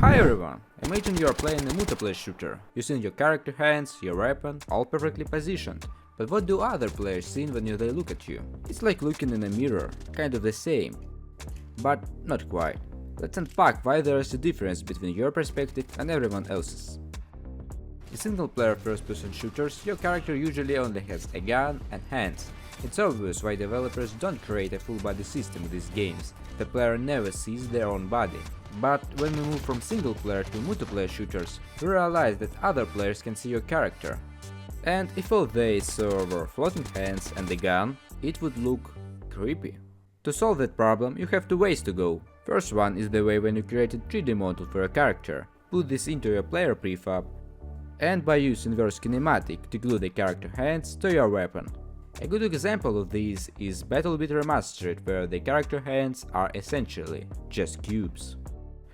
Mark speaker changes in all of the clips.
Speaker 1: Hi everyone! Imagine you are playing a multiplayer shooter, using your character hands, your weapon, all perfectly positioned. But what do other players see when they look at you? It's like looking in a mirror, kind of the same. But not quite. Let's unpack why there is a difference between your perspective and everyone else's. In single-player first-person shooters, your character usually only has a gun and hands. It's obvious why developers don't create a full-body system in these games. The player never sees their own body. But when we move from single-player to multiplayer shooters, we realize that other players can see your character. And if all they saw were floating hands and a gun, it would look creepy. To solve that problem, you have two ways to go. First one is the way when you create a 3D model for a character. Put this into your player prefab, and by using inverse kinematic to glue the character hands to your weapon. A good example of this is Battlefield Remastered, where the character hands are essentially just cubes.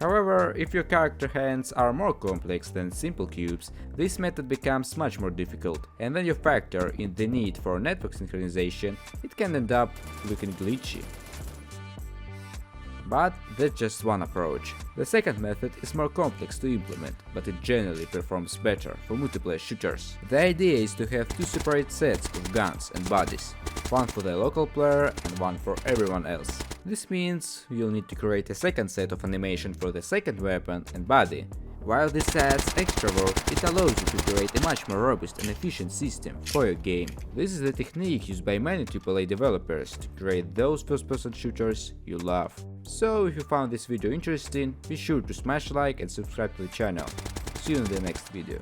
Speaker 1: However, if your character hands are more complex than simple cubes, this method becomes much more difficult, and when you factor in the need for network synchronization, it can end up looking glitchy. But that's just one approach. The second method is more complex to implement, but it generally performs better for multiplayer shooters. The idea is to have two separate sets of guns and bodies, one for the local player and one for everyone else. This means you'll need to create a second set of animation for the second weapon and body. While this adds extra work, it allows you to create a much more robust and efficient system for your game. This is the technique used by many AAA developers to create those first-person shooters you love. So if you found this video interesting, be sure to smash like and subscribe to the channel. See you in the next video.